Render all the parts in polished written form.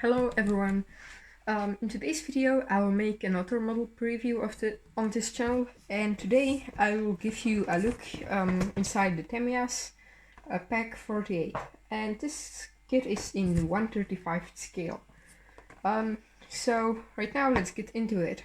Hello everyone. In today's video I will make another model preview on this channel, and today I will give you a look inside the Tamiya's pack 48, and this kit is in 1/35 scale. So right now let's get into it.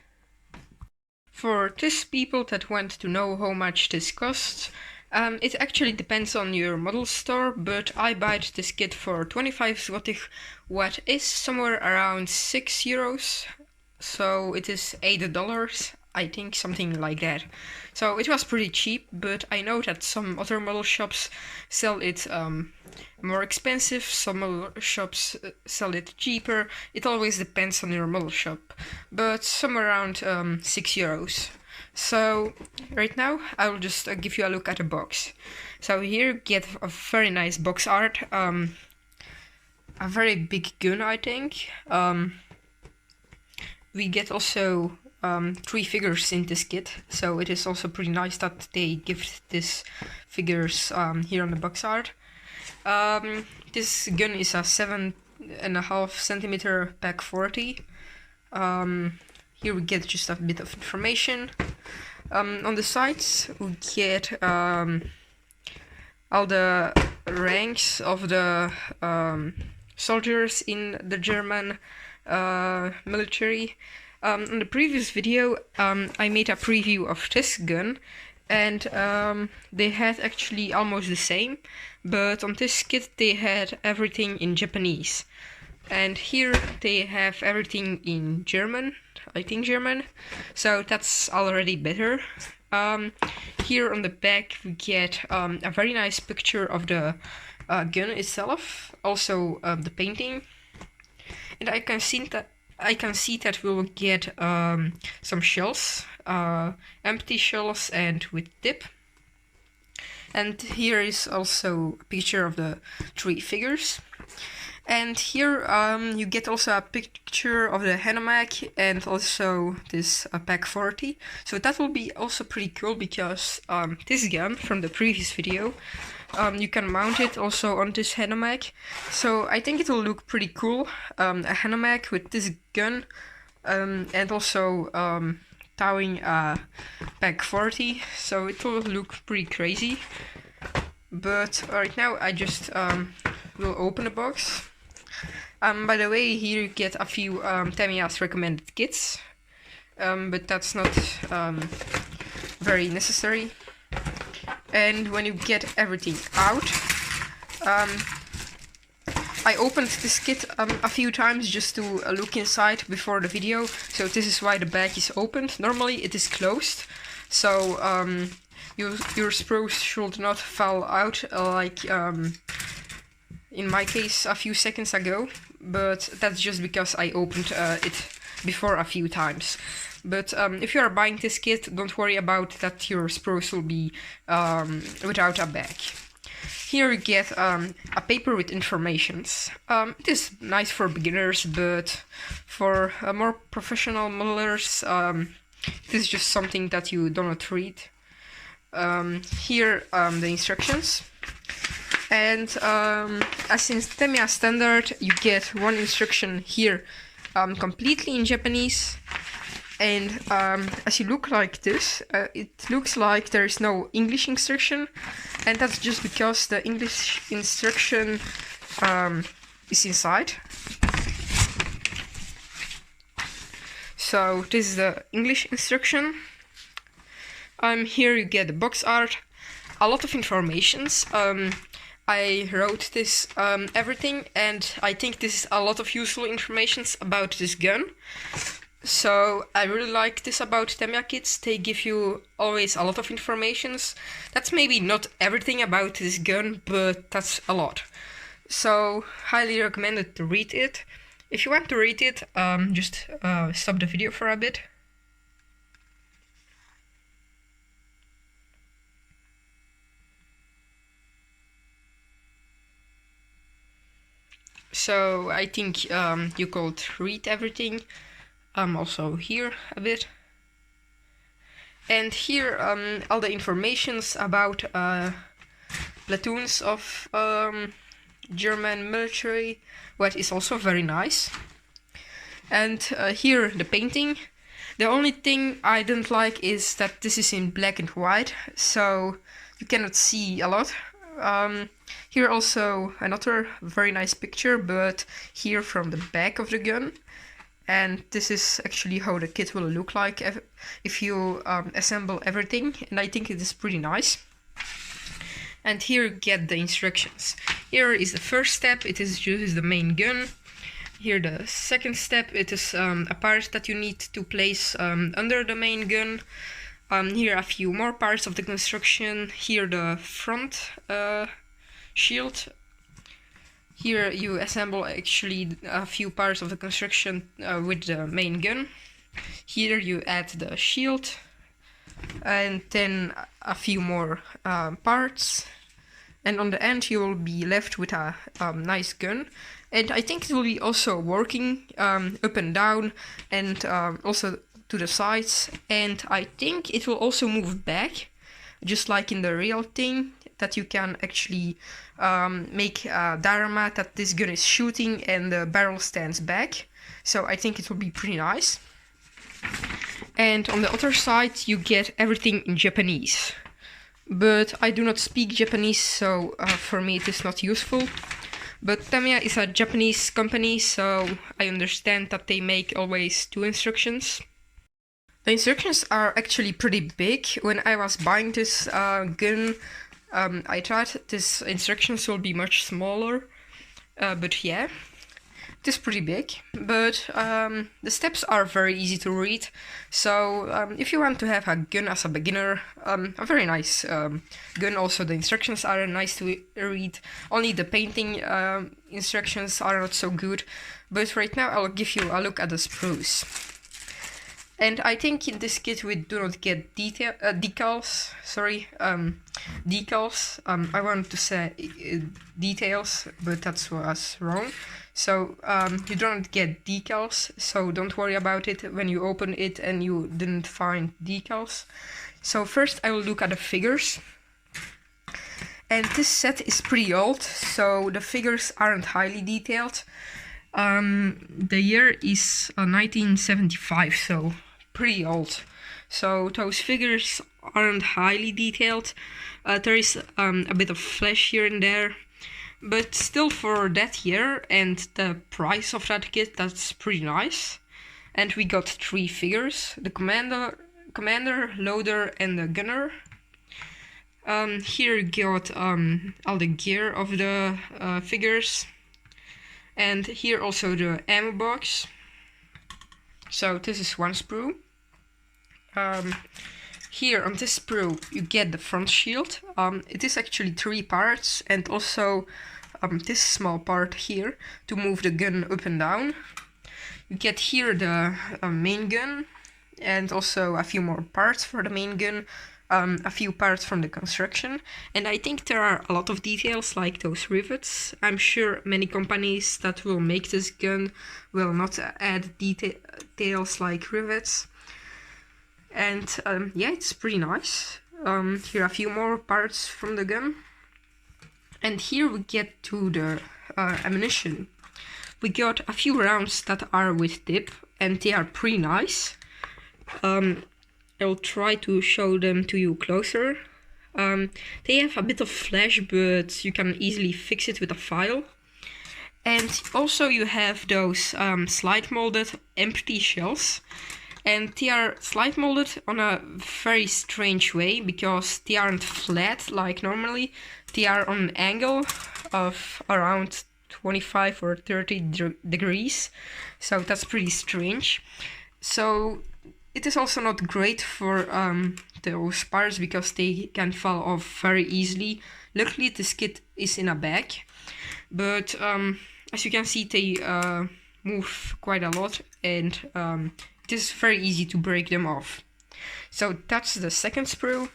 For these people that want to know how much this costs, it actually depends on your model store, but I bought this kit for 25 zlotych, what is somewhere around 6 euros, so it is $8, I think, something like that. So it was pretty cheap, but I know that some other model shops sell it more expensive, some model shops sell it cheaper. It always depends on your model shop, but somewhere around 6 euros. So right now I will just give you a look at the box. So here you get a very nice box art, a very big gun, I think. We get also 3 figures in this kit, so it is also pretty nice that they give these figures here on the box art. This gun is a 7.5 centimeter pack 40. Here we get just a bit of information. On the sides we get all the ranks of the soldiers in the German military. In the previous video I made a preview of this gun, and they had actually almost the same, but on this kit they had everything in Japanese, and here they have everything in German, I think German, so that's already better. Here on the back we get a very nice picture of the gun itself, also the painting, and I can see that we will get some shells, empty shells and with tip. And here is also a picture of the 3 figures. And here you get also a picture of the Hanomag and also this pack 40. So that will be also pretty cool, because this gun from the previous video, you can mount it also on this Hanomag. So I think it will look pretty cool, a Hanomag with this gun, and also towing a pack 40. So it will look pretty crazy. But right now I just will open the box. By the way, here you get a few Tamiya's recommended kits, but that's not very necessary. And when you get everything out, I opened this kit a few times just to look inside before the video, so this is why the bag is opened. Normally it is closed, so your sprues should not fall out like in my case a few seconds ago, but that's just because I opened it before a few times. But if you are buying this kit, don't worry about that your sprues will be without a bag. Here you get a paper with informations. It is nice for beginners, but for more professional modelers, it is just something that you do not read. Here the instructions. And as in Tamiya standard, you get one instruction here completely in Japanese, and as you look like this, it looks like there is no English instruction, and that's just because the English instruction is inside. So this is the English instruction. Here you get the box art, a lot of informations. I wrote this everything, and I think this is a lot of useful information about this gun. So I really like this about Tamiya kits. They give you always a lot of informations. That's maybe not everything about this gun, but that's a lot. So highly recommended to read it. If you want to read it, just stop the video for a bit. So I think you could read everything. Also here a bit. And here all the informations about platoons of German military, what is also very nice. And here the painting. The only thing I don't like is that this is in black and white, so you cannot see a lot. Here also another very nice picture, but here from the back of the gun. And this is actually how the kit will look like if you assemble everything, and I think it is pretty nice. And here you get the instructions. Here is the first step, it is just the main gun. Here the second step, it is a part that you need to place under the main gun. Here a few more parts of the construction. Here the front shield. Here you assemble actually a few parts of the construction with the main gun. Here you add the shield and then a few more parts. And on the end you will be left with a nice gun. And I think it will be also working up and down and also to the sides. And I think it will also move back, just like in the real thing, that you can actually make a diorama that this gun is shooting and the barrel stands back. So I think it will be pretty nice. And on the other side you get everything in Japanese. But I do not speak Japanese, so for me it is not useful. But Tamiya is a Japanese company, so I understand that they make always 2 instructions. The instructions are actually pretty big. When I was buying this gun, I thought these instructions will be much smaller, but yeah, it is pretty big. But the steps are very easy to read, so if you want to have a gun as a beginner, a very nice gun. Also the instructions are nice to read, only the painting instructions are not so good. But right now I'll give you a look at the sprues. And I think in this kit we do not get decals. Sorry, decals. I wanted to say details, but that was wrong. So you don't get decals, so don't worry about it when you open it and you didn't find decals. So first I will look at the figures. And this set is pretty old, so the figures aren't highly detailed. The year is 1975, so pretty old. So those figures aren't highly detailed. There is a bit of flesh here and there. But still for that year and the price of that kit, that's pretty nice. And we got 3 figures, the commander, loader and the gunner. Here you got all the gear of the figures. And here also the ammo box. So this is one sprue. Here on this sprue you get the front shield. It is actually 3 parts and also this small part here to move the gun up and down. You get here the main gun and also a few more parts for the main gun, a few parts from the construction. And I think there are a lot of details like those rivets. I'm sure many companies that will make this gun will not add details like rivets. And yeah, it's pretty nice. Here are a few more parts from the gun. And here we get to the ammunition. We got a few rounds that are with dip and they are pretty nice. I'll try to show them to you closer. They have a bit of flash, but you can easily fix it with a file. And also you have those slide molded empty shells. And they are slide molded on a very strange way because they aren't flat like normally. They are on an angle of around 25 or 30 degrees. So that's pretty strange. So it is also not great for those parts because they can fall off very easily. Luckily this kit is in a bag. But as you can see, they move quite a lot and it is very easy to break them off. So that's the second sprue.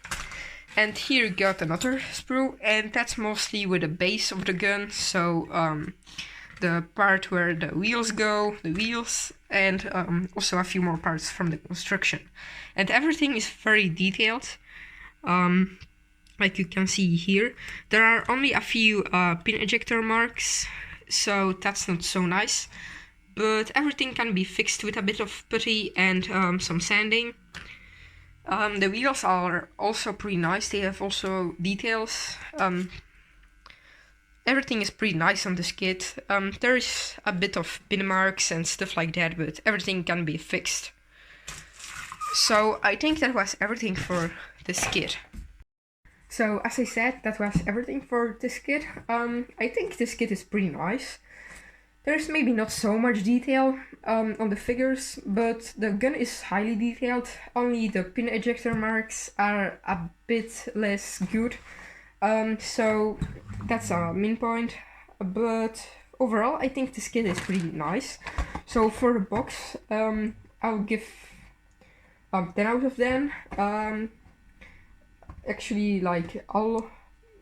And here you got another sprue, and that's mostly with the base of the gun. So the part where the wheels go, the wheels, and also a few more parts from the construction. And everything is very detailed. like you can see here. There are only a few pin ejector marks, so that's not so nice. But everything can be fixed with a bit of putty and some sanding. The wheels are also pretty nice. They have also details. Everything is pretty nice on this kit. There is a bit of pin marks and stuff like that, but everything can be fixed. So I think that was everything for this kit. So as I said, that was everything for this kit. I think this kit is pretty nice. There's maybe not so much detail on the figures, but the gun is highly detailed. Only the pin ejector marks are a bit less good. So that's a main point. But overall, I think this kit is pretty nice. So for the box, I'll give 10 out of 10. Actually, like all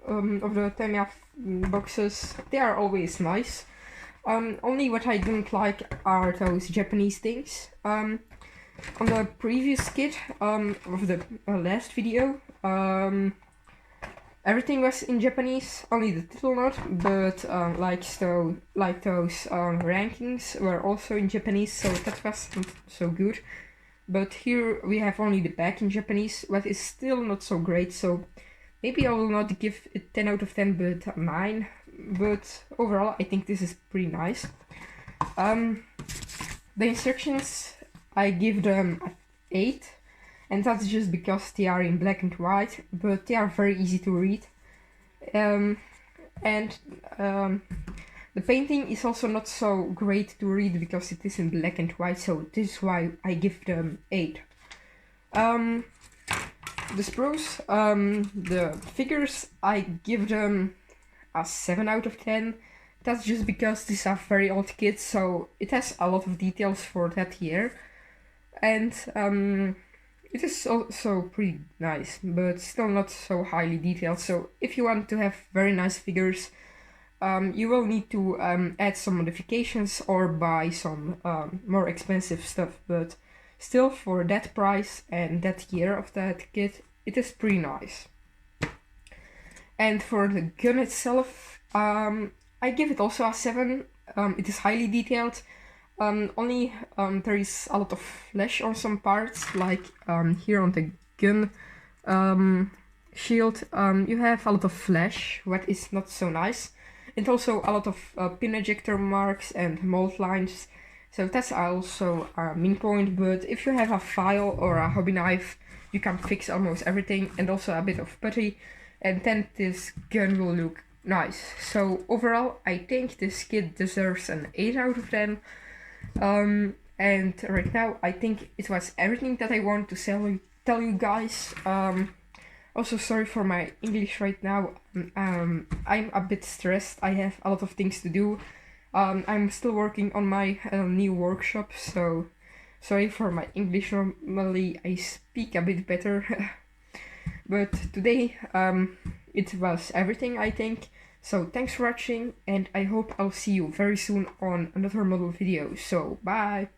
of the Tamiya boxes, they are always nice. Only what I don't like are those Japanese things. On the previous kit of the last video, everything was in Japanese, only the title not, but like those rankings were also in Japanese, so that was not so good. But here we have only the back in Japanese, what is still not so great, so maybe I will not give it 10 out of 10, but 9. But overall, I think this is pretty nice. The instructions, I give them 8, and that's just because they are in black and white, but they are very easy to read. The painting is also not so great to read because it is in black and white, so this is why I give them 8. The sprues, the figures, I give them a 7 out of 10. That's just because these are very old kits, so it has a lot of details for that year. And it is also pretty nice, but still not so highly detailed. So if you want to have very nice figures, you will need to add some modifications or buy some more expensive stuff, but still for that price and that year of that kit, it is pretty nice. And for the gun itself, I give it also a 7. It is highly detailed. Only there is a lot of flesh on some parts, like here on the gun shield. You have a lot of flesh, what is not so nice. And also a lot of pin ejector marks and mold lines. So that's also a main point, but if you have a file or a hobby knife, you can fix almost everything, and also a bit of putty, and then this gun will look nice. So overall, I think this kit deserves an 8 out of 10. And right now, I think it was everything that I want to tell you guys. Also, sorry for my English right now. I'm a bit stressed. I have a lot of things to do. I'm still working on my new workshop, so sorry for my English. Normally I speak a bit better. But today it was everything, I think. So thanks for watching, and I hope I'll see you very soon on another model video. So bye!